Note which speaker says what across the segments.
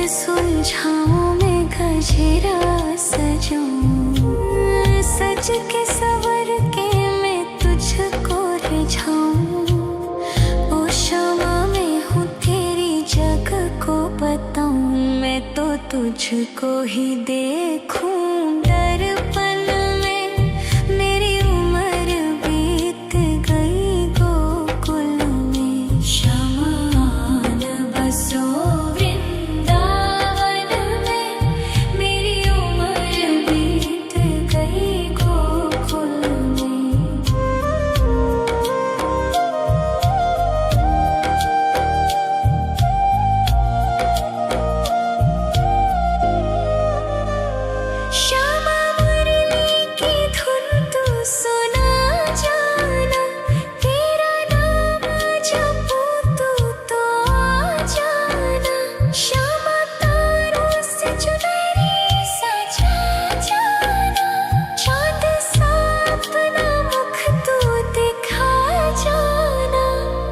Speaker 1: सुलझाऊं मैं गजरा सजाऊं, सज के सवर के मैं तुझको रिझाऊं। ओ शमा मैं हूँ तेरी जग को बताऊं, मैं तो तुझको ही देखूं दर्पण में। मेरी उम्र बीत गई गोकुल में, शमान बसो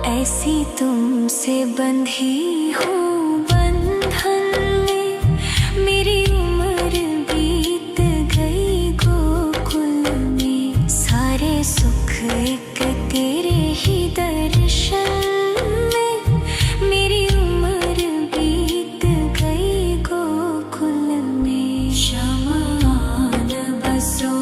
Speaker 1: ऐसी तुमसे बंधी हूँ बंधन में। मेरी उम्र बीत गई गोकुल में, सारे सुख एक तेरे ही दर्शन में। मेरी उम्र बीत गई गोकुल में, शमान बसो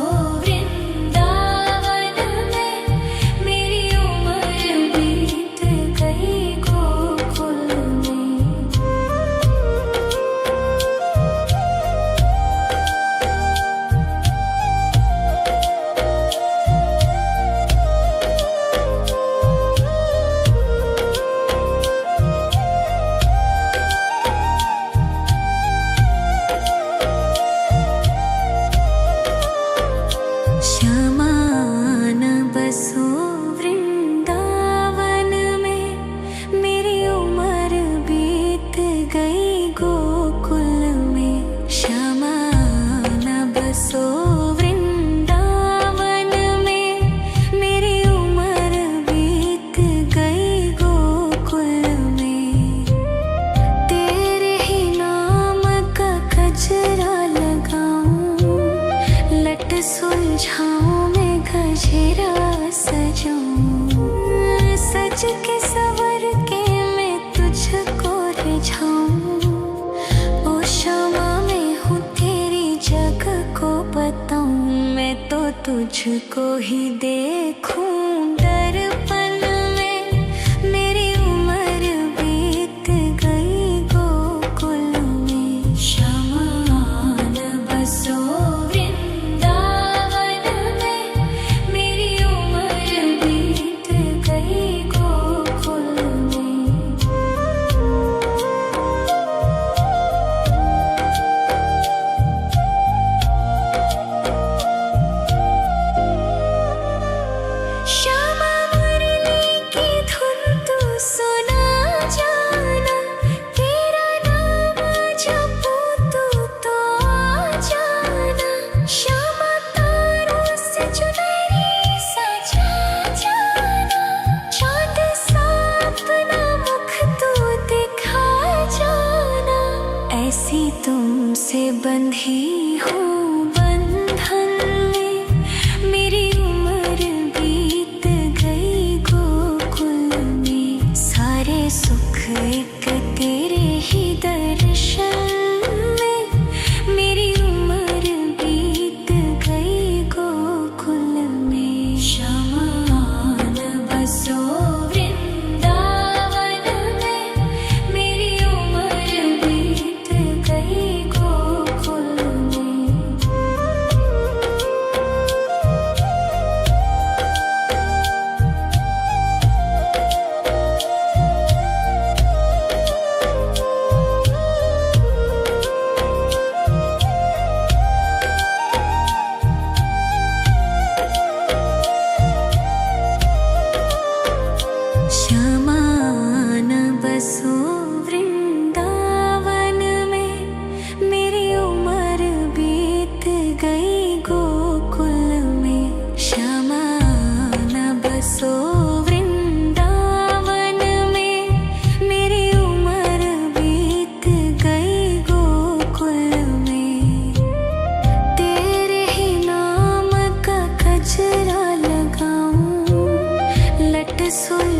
Speaker 1: सुलझाऊं मैं गजरा सजाऊं, सज के सवर के मैं तुझको रिझाऊं। ओ शमा मैं हूँ तेरी जग को बताऊं, मैं तो तुझको ही देखूं दर्पण में। मेरी उम्र बीत गई गोकुल में, शमान बसो श्यामा मुरली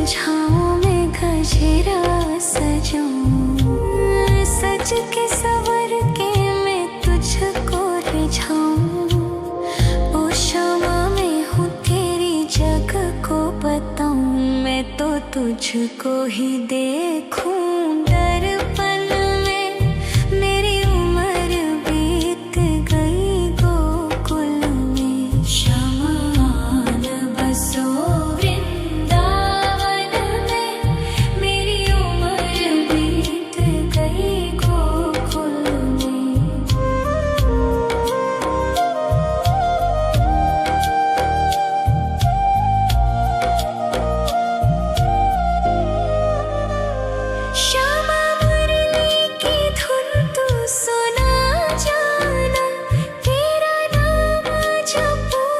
Speaker 1: सुलझाऊं मैं गजरा सजाऊं, सज के सवर के मैं तुझको रिझाऊं। ओ शमा मैं हूँ तेरी जग को बताऊं, मैं तो तुझको ही देखूं दर्पण में। मेरी उम्र बीत गई गोकुल में, शमान बसो वृंदावन में। मेरी उम्र बीत गई गोकुल में। श्यामा मुरली की धुन तू सुना जाना, तेरा नाम जपूं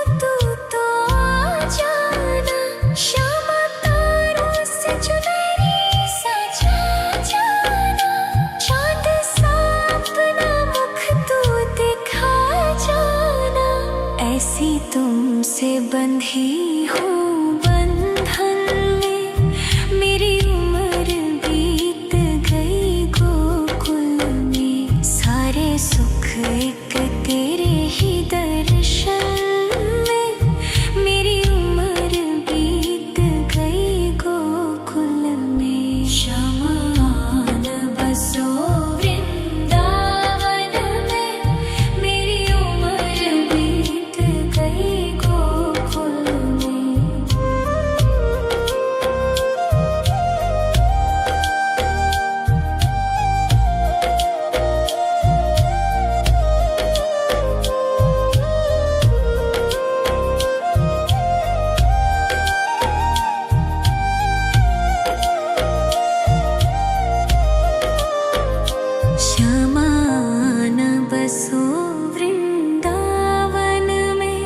Speaker 1: तो आ जाना। श्यामा तारों से चुनरी सजा जाना, चाँद सा अपना मुख तू दिखा जाना। ऐसी तुमसे बंधी हूँ बंधन में, मेरी उम्र बीत गई गोकुल में। सारे सुख एक तेरे ही दर्शन में, मेरी उम्र बीत गई गोकुल में। शमान बसो वृंदावन में, मेरी उम्र बीत गई गोकुल में। शमान बसो वृंदावन में,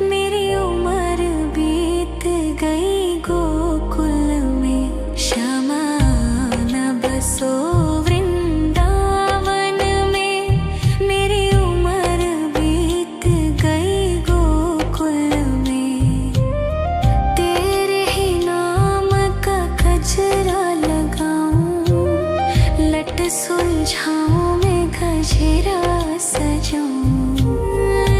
Speaker 1: मेरी उम्र बीत गई गोकुल में। शमान बसो वृंदावन में, मेरी उम्र बीत गई गोकुल में। तेरे ही नाम का गजरा लगाऊं, लट सुलझाऊं मैं गजरा सजाऊं।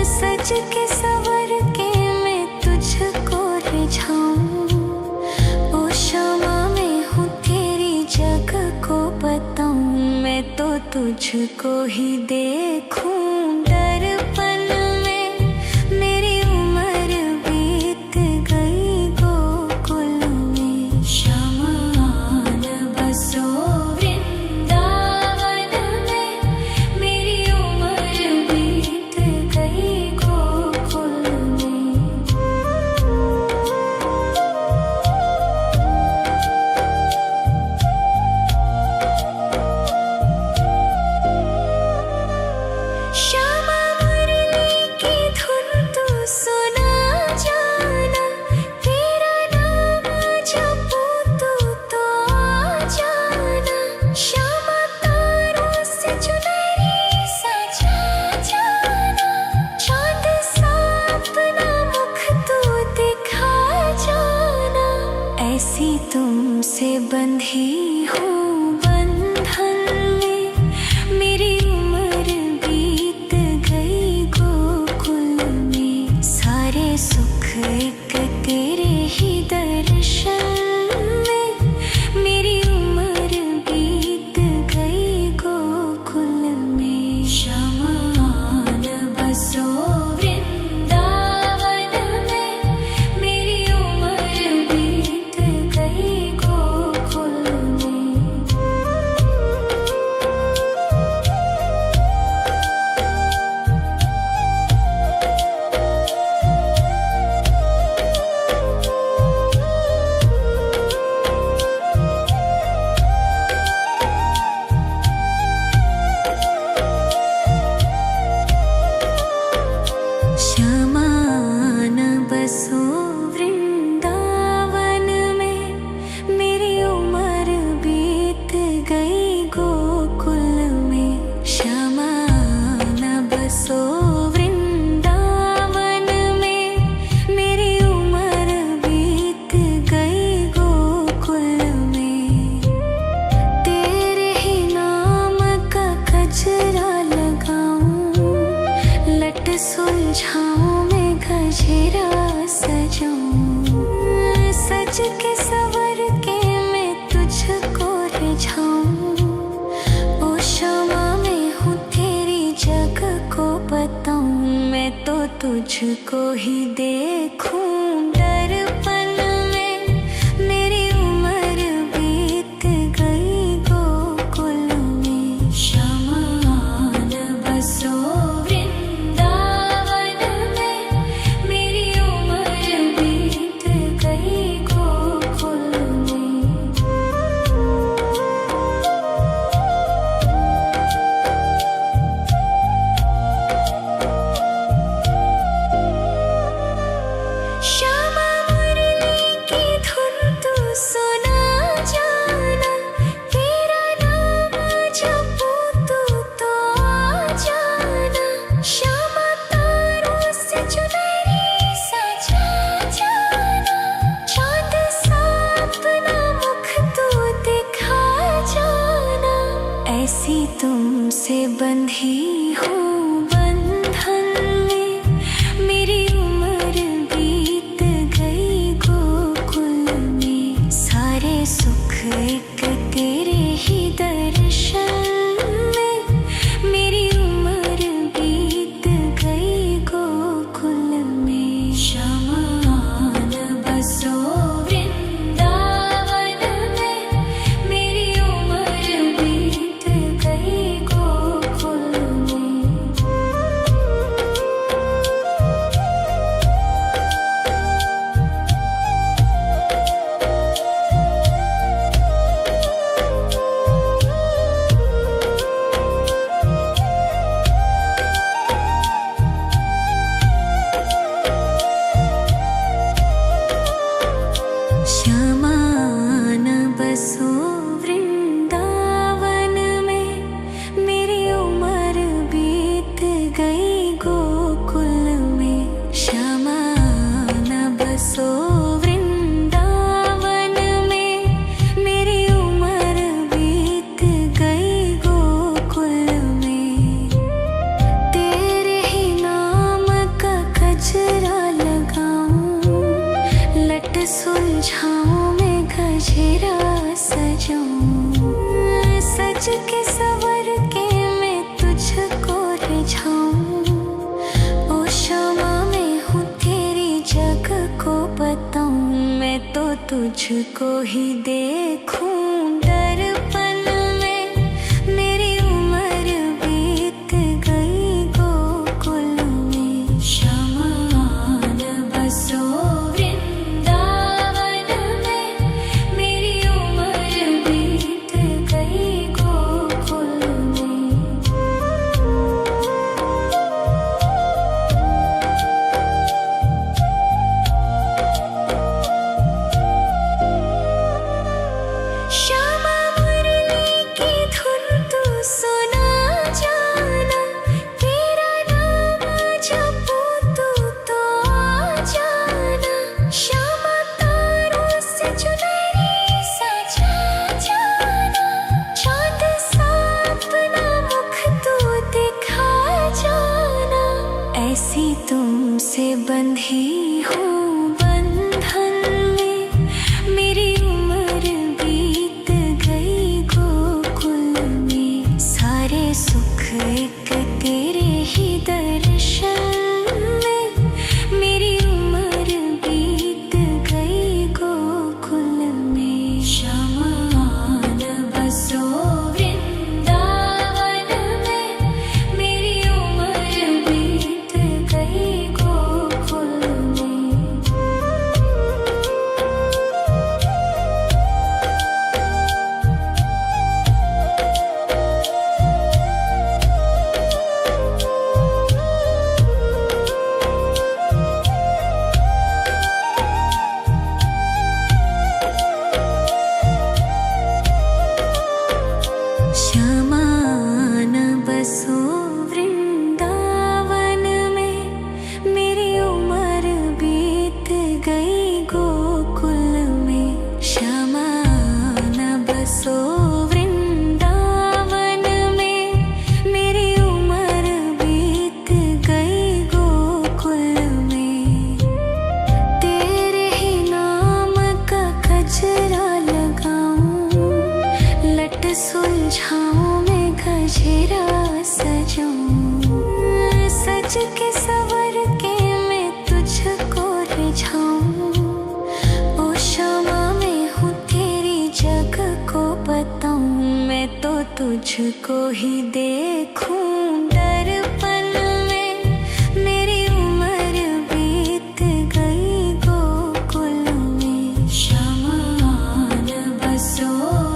Speaker 1: सज के सवर के मैं तुझको रिझाऊं। ओ शमा मैं हूँ तेरी जग को बताऊं, मैं तो तुझको ही देखूं दर्पण में। मेरी उम्र बीत गई गोकुल में। शमान बसो वृंदावन में, मेरी उम्र बीत गई गोकुल में। श्यामा मुरली की धुन तू सुना जाना, तेरा नाम जपूं तो आ जाना। श्यामा तारों से चुनरी सजा जाना, चाँद सा अपना मुख तू दिखा जाना। ऐसी तुमसे बंधी हूँ बंधन में, मेरी उम्र बीत गई गोकुल में। सारे सुख एक तेरे ही दर्शन में, मेरी उम्र बीत गई गोकुल में। शमान बसो वृंदावन में, मेरी उम्र बीत गई गोकुल में। सजाऊं, सज के सवर के मैं तुझको रिझाऊं। ओ क्षमा में हूँ तेरी जग को बताऊं, मैं तो तुझको ही देखूं दर्पण में। मेरी उम्र बीत गई गोकुल में, शमान बसो वृंदावन में। मेरी उम्र बीत गई गोकुल में। श्यामा मुरली की धुन तू सुना जाना, तेरा नाम जपूं तू तो आ जाना। श्यामा तारों से चुनरी सजा जाना, चांद सा अपना मुख तू दिखा जाना। ऐसी तुमसे बंधी हूँ बंधन में, मेरी उम्र बीत गई गोकुल में। सारे सुख एक तेरे ही दर्शन में, मेरी उम्र बीत गई गोकुल में। शमान बसो वृंदावन में, मेरी उम्र बीत गई गोकुल में। श्यामान बसो वृंदावन में, मेरी उम्र बीत गई गोकुल में। श्यामान बसो वृंदावन में, मेरी उम्र बीत गई गोकुल में। तेरे ही नाम का गजरा लगाऊं, लट सुलझाऊं मैं गजरा सजाऊं। सज के सवर के मैं तुझको रिझाऊं। ओ क्षमा में हूँ तेरी जग को बताऊं, मैं तो तुझको ही देखूं दर्पण में। मेरी उम्र बीत गई गोकुल में, शमान बसो वृंदावन में। मेरी उम्र बीत गई गोकुल में। श्यामा मुरली की धुन तू सुना जाना, तेरा नाम जपूं तू तो आ जाना। सज के सवर के मैं तुझको रिझाऊं। ओ क्षमा मैं हूँ तेरी जग को बताऊं। मैं तो तुझको ही देखूं दर्पण में। मेरी उम्र बीत गई गोकुल में। श्यामान बसो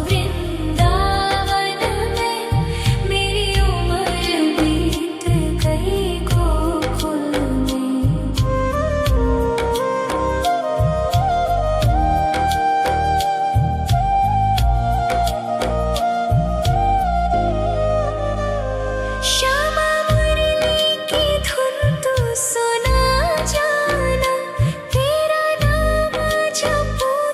Speaker 1: वृंदावन में। मेरी उम्र बीत गई गोकुल में। श्यामा मुरली की धुन तू सुना जाना। तेरा नाम जपूं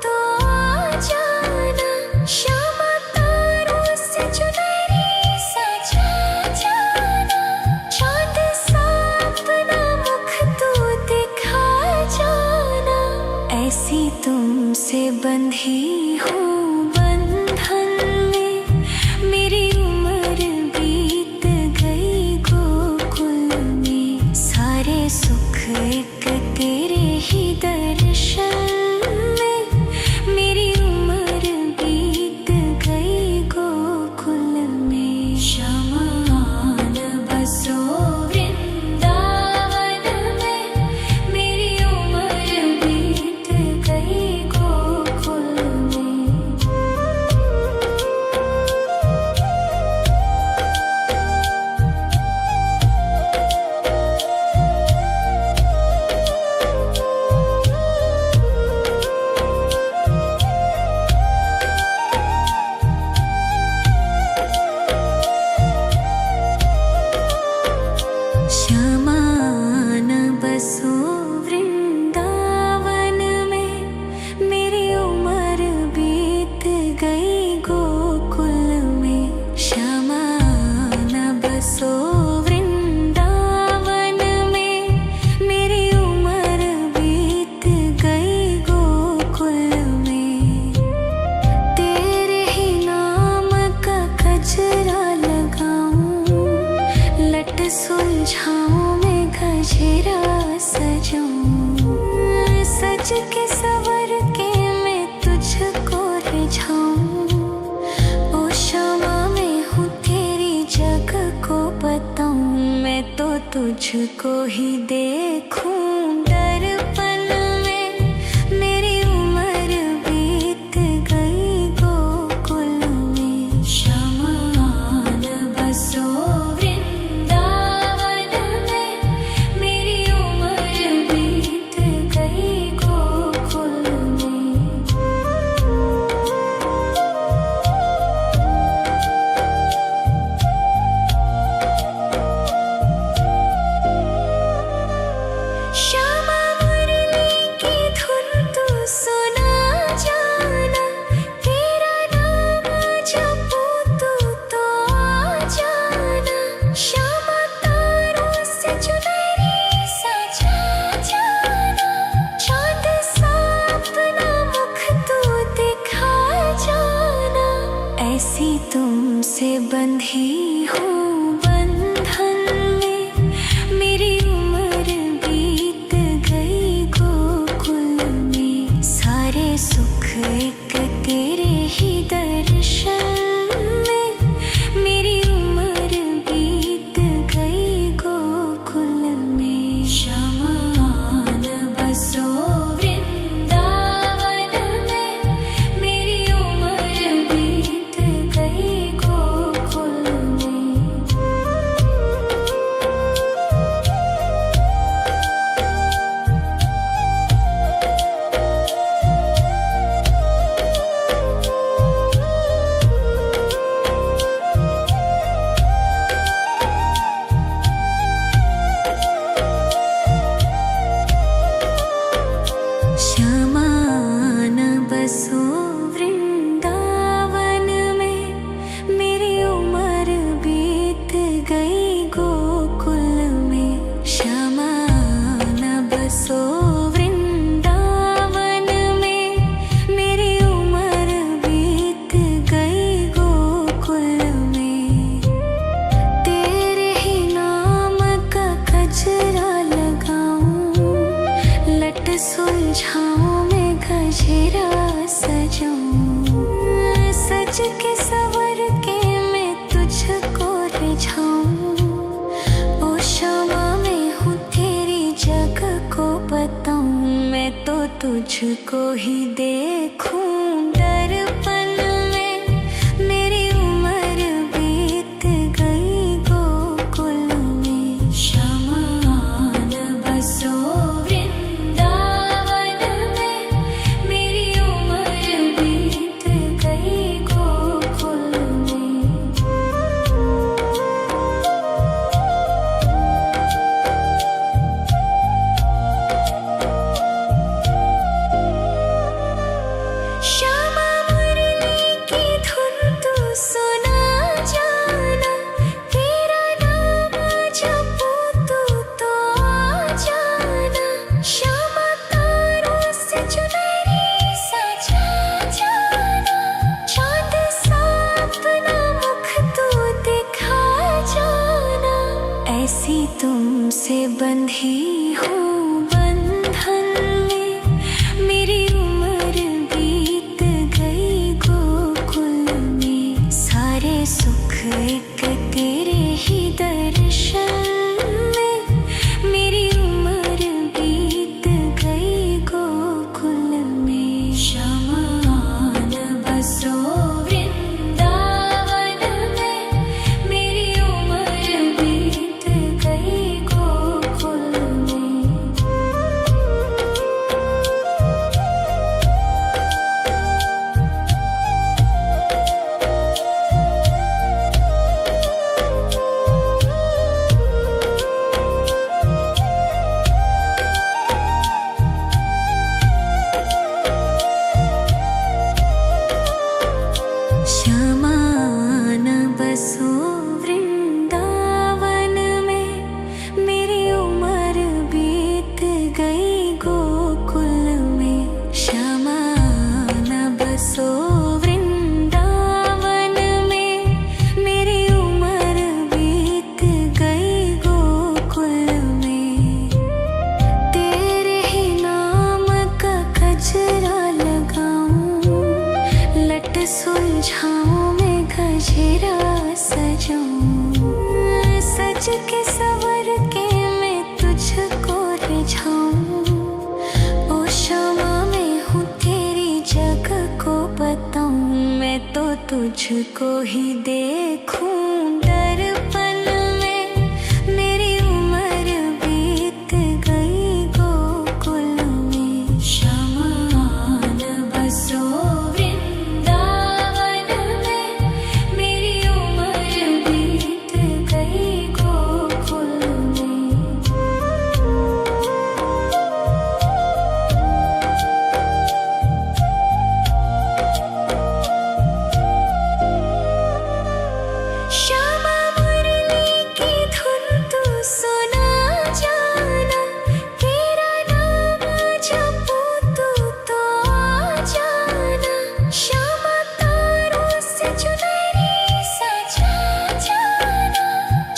Speaker 1: तो आ जाना। श्यामा तारों से चुनरी सजा जाना। चाँद सा अपना मुख तू दिखा जाना। ऐसी तुमसे बंधी हूँ बंधन में। मेरी उम्र बीत गई गोकुल में। सारे सुख एक तेरे ही दर्शन में। मेरी उम्र बीत गई गोकुल में। श्यामान बसो वृंदावन में। मेरी उम्र बीत गई गोकुल में। श्यामान बसो वृंदावन में। मेरी उम्र बीत गई गोकुल में। श्यामान बसो वृंदावन में। मेरी उम्र बीत गई गोकुल में। तेरे ही नाम का गजरा लगाऊं। लट सुलझाऊं मैं गजरा सजाऊं। सज के सवर के मैं तुझको रिझाऊं। ओ क्षमा मैं हूँ तेरी जग को बताऊं। मैं तो तुझको ही देखूं दर्पण में। मेरी उम्र बीत गई गोकुल में। श्यामान बसो वृंदावन में। मेरी उम्र बीत गई गोकुल में। श्यामा मुरली की धुन तू सुना जाना। तेरा नाम जपूं तो आ जाना। श्यामा तारों से चुनरी सजा जाना। चाँद सा अपना मुख तू दिखा जाना। ऐसी तुमसे बंधी हूँ बंधन में। मेरी उम्र बीत गई गोकुल में। सारे सुख एक तेरे ही दर्शन में। मेरी उम्र बीत गई गोकुल में। श्यामान बसो वृंदावन में। मेरी उम्र बीत गई गोकुल में। श्यामान बसो वृंदावन में। मेरी उम्र बीत गई गोकुल में। श्यामान बसो वृंदावन में। मेरी उम्र बीत गई गोकुल में। तेरे ही नाम का सुलझाऊं मैं गजरा सजाऊं, सज के सवर के मैं तुझको रिझाऊं। ओ शमा मैं हूँ तेरी जग को बताऊं, मैं तो तुझको ही देखूं दर्पण में। मेरी उम्र बीत गई गोकुल में, शमा न बसो वृंदावन में। मेरी उम्र बीत गई गोकुल में। श्यामा मुरली की धुन तू सुना जाना, तेरा नाम जपूं तो आ जाना। श्यामा तारों से चुनरी सजा जाना, चांद सा अपना मुख तू दिखा जाना। ऐसी तुमसे बंधी हूँ बंधन में, मेरी उम्र बीत गई गोकुल में। सारे सुख एक तेरे ही दर्शन में, मेरी उम्र बीत गई गोकुल में। शमा न बसो वृंदावन में, मेरी उम्र बीत गई गोकुल में। श्यामा न बसो वृंदावन में, मेरी उम्र बीत गई गोकुल में। श्यामा न बसो वृंदावन में, मेरी उम्र बीत गई गोकुल में। तेरे ही नाम का गजरा लगाऊं, लट सुलझाऊं मैं गजरा सजाऊं। सज के सवर के मैं तुझको रिझाऊं। ओ शमा मैं हूँ तेरी जग को बताऊं, मैं तो तुझको ही देखूं दर्पण में। मेरी उम्र बीत गई गोकुल में। शमा न बसो वृंदावन में, मेरी उम्र बीत गई गोकुल में। श्यामा मुरली की धुन तू सुना जाना, तेरा नाम जपूं तो आ जाना। श्यामा तारों से चुनरी सजा जाना,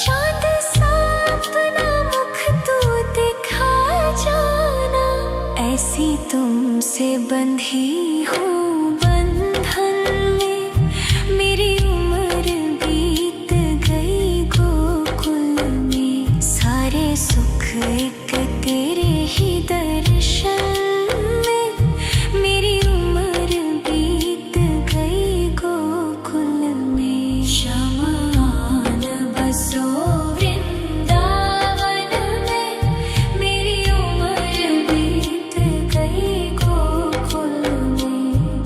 Speaker 1: चांद सा अपना मुख तू दिखा जाना। ऐसी तुमसे बंधी हूँ बंधन में, मेरी उम्र बीत गई गोकुल में। सारे सुख एक तेरे ही दर्शन में, मेरी उम्र बीत गई गोकुल में। शमा न बसो वृंदावन में, मेरी उम्र बीत गई गोकुल में।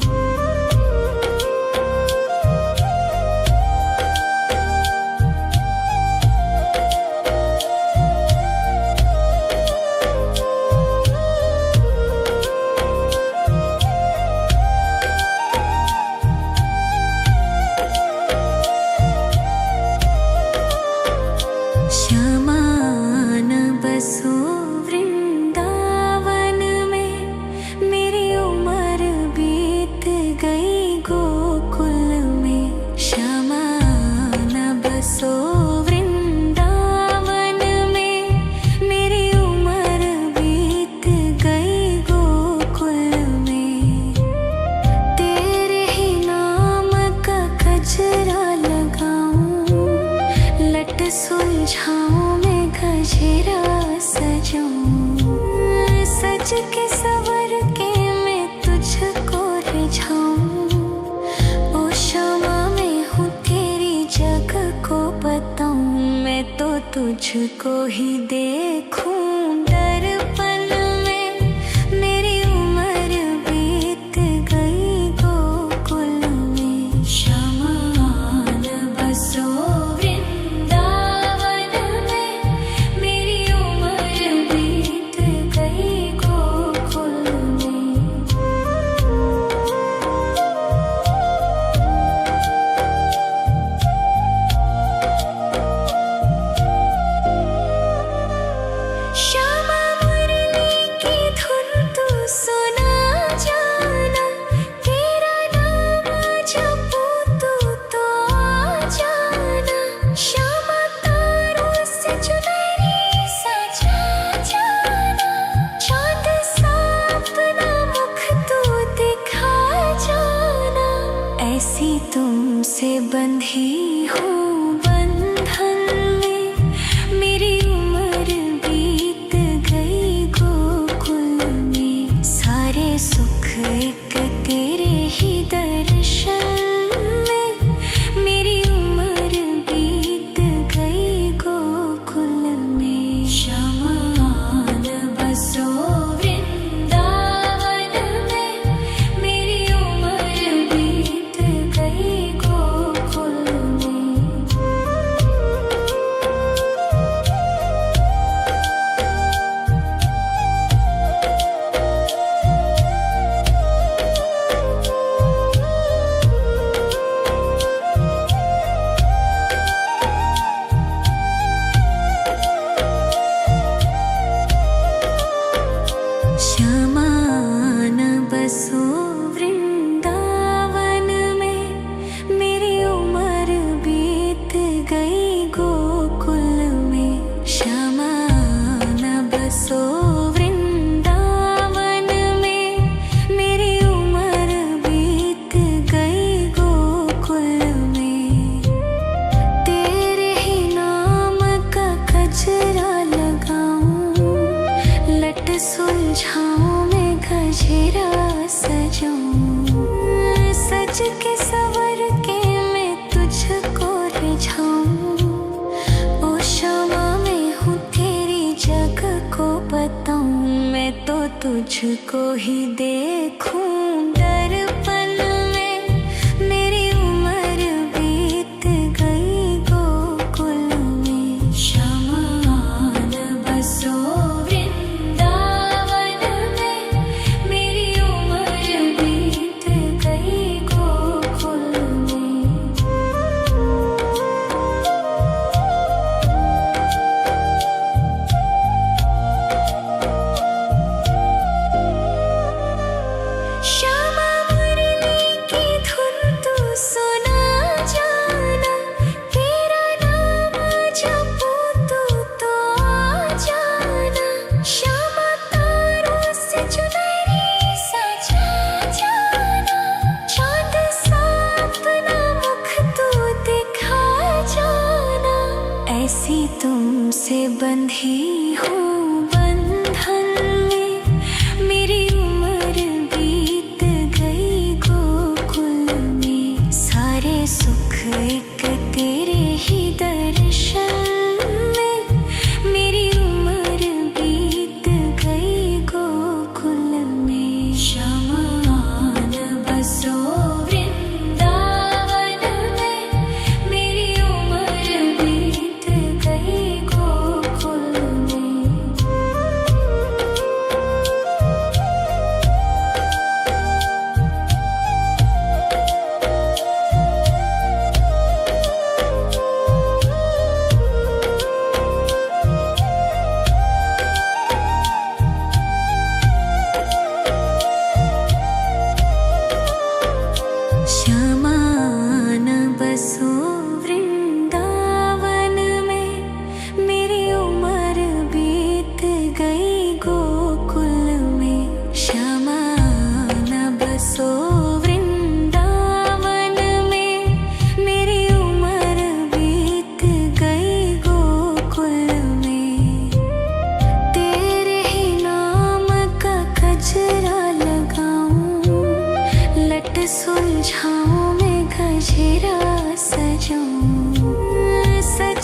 Speaker 1: सवर के मैं तुझको रिझाऊं। ओ क्षमा मैं हूँ तेरी जग को बताऊं। मैं तो तुझको ही देखूं दर्पण में। मेरी उम्र बीत गई गोकुल में। श्यामा आन बसो वृंदावन में। मेरी उम्र बीत गई गोकुल में। श्यामा मुरली की धुन तू सुना जाना। तेरा नाम जपूं तो आ जाना। श्यामा तारों से चुनरी सजा जाना। चांद सा अपना मुख तू दिखा जाना। ऐसी तुमसे बंधी हूँ बंधन में। मेरी उम्र बीत गई गोकुल में। सारे सुख एक तेरे ही दर्शन में। मेरी उम्र बीत गई गोकुल में। श्यामा आन बसो वृंदावन में। मेरी उम्र बीत गई गोकुल में। श्यामा आन बसो वृंदावन में। मेरी उम्र बीत गई गोकुल में। श्यामा आन बसो वृंदावन में। मेरी उम्र बीत गई गोकुल में। तेरे ही नाम का गजरा लगाऊं। लट सुलझाऊं मैं गजरा सजाऊं। सज के सवर के मैं तुझको रिझाऊं। ओ क्षमा मैं हूँ तेरी जग को बताऊं। मैं तो तुझको ही देखूं दर्पण में। मेरी उम्र बीत गई गोकुल में। श्यामा आन बसो वृंदावन में। मेरी उम्र बीत गई गोकुल में।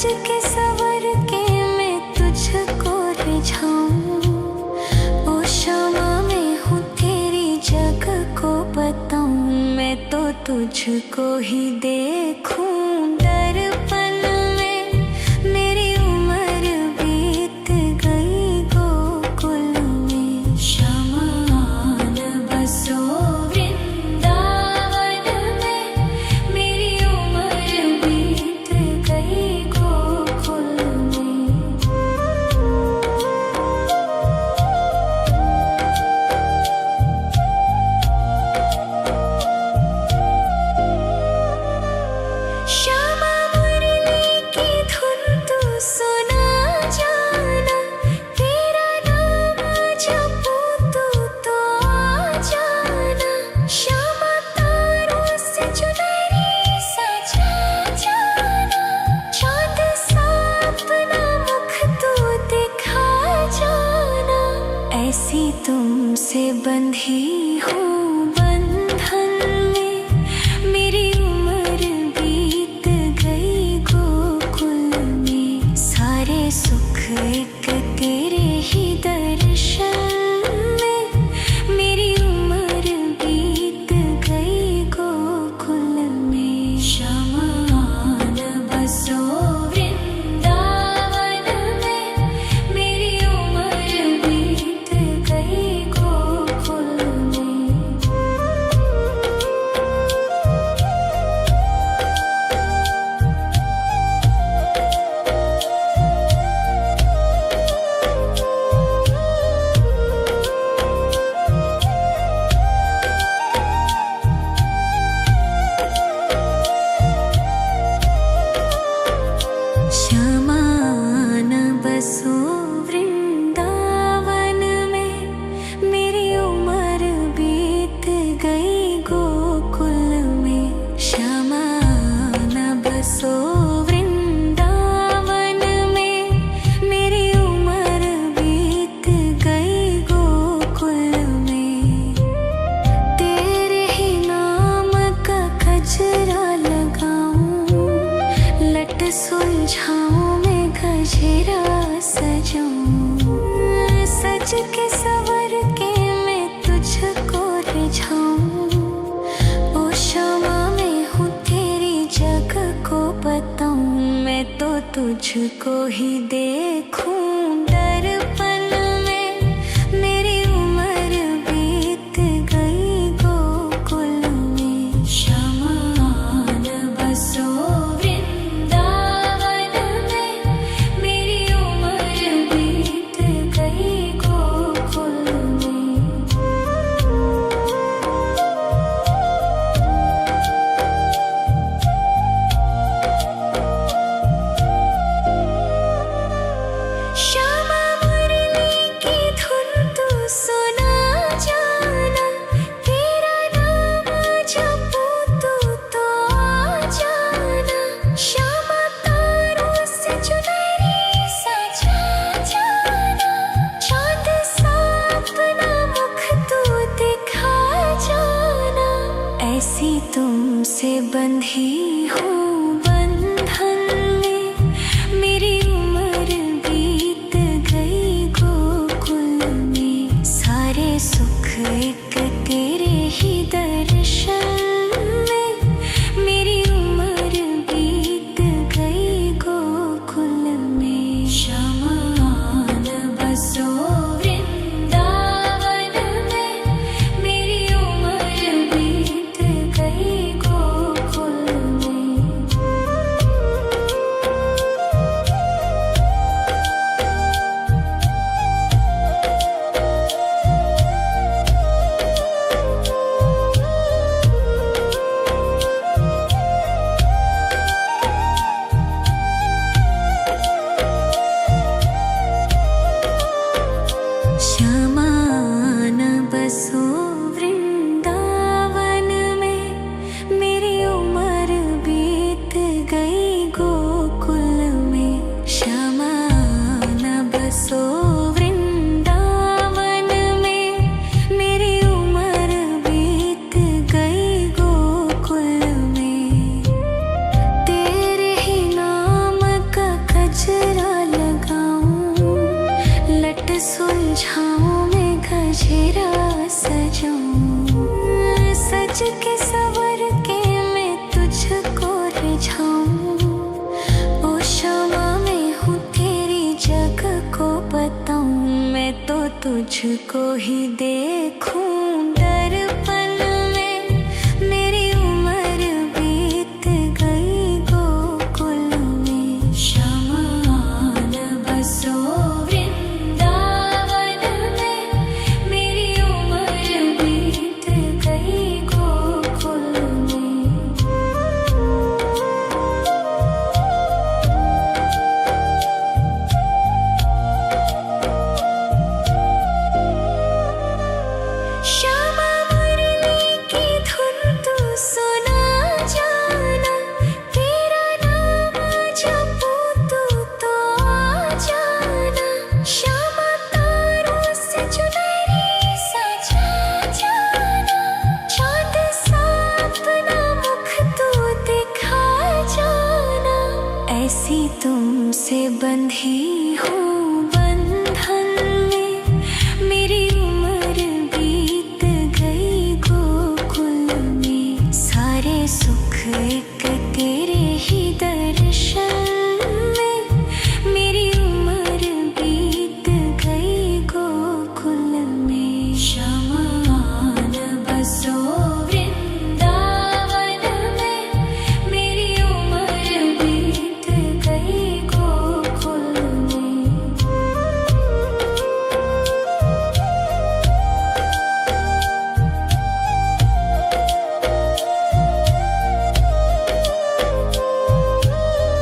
Speaker 1: के सवर के मैं तुझको रिझाऊं। ओ क्षमा मैं हूँ तेरी जग को बताऊं। मैं तो तुझको ही देखूं दर्पण में। मेरी उम्र बीत गई गोकुल में। शमान बसो वृंदावन में। मेरी उम्र बीत गई गोकुल में। श्यामा मुरली की धुन तू सुना जाना। तेरा नाम जपूं तो आ जाना। श्यामा तारों से चुनरी सजा जाना। चाँद सा अपना मुख तू दिखा जाना। ऐसी तुमसे बंधी हूँ बंधन में। मेरी उम्र बीत गई गोकुल में। सारे सुख एक तेरे ही दर्शन में। मेरी उम्र बीत गई गोकुल में। शमान बसो वृंदावन में। मेरी उम्र बीत गई गोकुल में। शमान बसो वृंदावन में। मेरी उम्र बीत गई गोकुल में। शमान बसो वृंदावन में। मेरी उम्र बीत गई गोकुल में। तेरे ही नाम का गजरा लगाऊं। लट सुलझाऊं मैं गजरा सजाऊं। सज के सवर के मैं तुझको रिझाऊं। ओ क्षमा मैं हूँ तेरी जग को बताऊं। मैं तो तुझको ही देखूं दर्पण में। मेरी उम्र बीत गई गोकुल में। शमान बसो वृंदावन में। मेरी उम्र बीत गई गोकुल में। श्यामा मुरली की धुन तू सुना जाना। तेरा नाम जपूं तो आ जाना। श्यामा तारों से चुनरी सजा जाना। चाँद सा अपना मुख तू दिखा जाना। ऐसी तुमसे बंधी हूँ बंधन में। मेरी उम्र बीत गई गोकुल में। सारे सुख एक तेरे ही दर्शन में। मेरी उम्र बीत गई गोकुल में। शमान बसो वृंदावन में। मेरी उम्र बीत गई गोकुल में। जाऊं, सज के सवर के मैं तुझको रिझाऊं। ओ क्षमा में हूँ तेरी जग को बताऊं, मैं तो तुझको ही देखूं दर्पण में। मेरी उम्र बीत गई गोकुल में, श्यामान बसो वृंदावन में। मेरी उम्र बीत गई गोकुल में। श्यामा मुरली की धुन तू सुना जाना, तेरा नाम जपूं तो आ जाना। श्यामा तारों से चुनरी सजा जाना, चाँद सा अपना मुख तू दिखा जाना। ऐसी तुमसे बंधी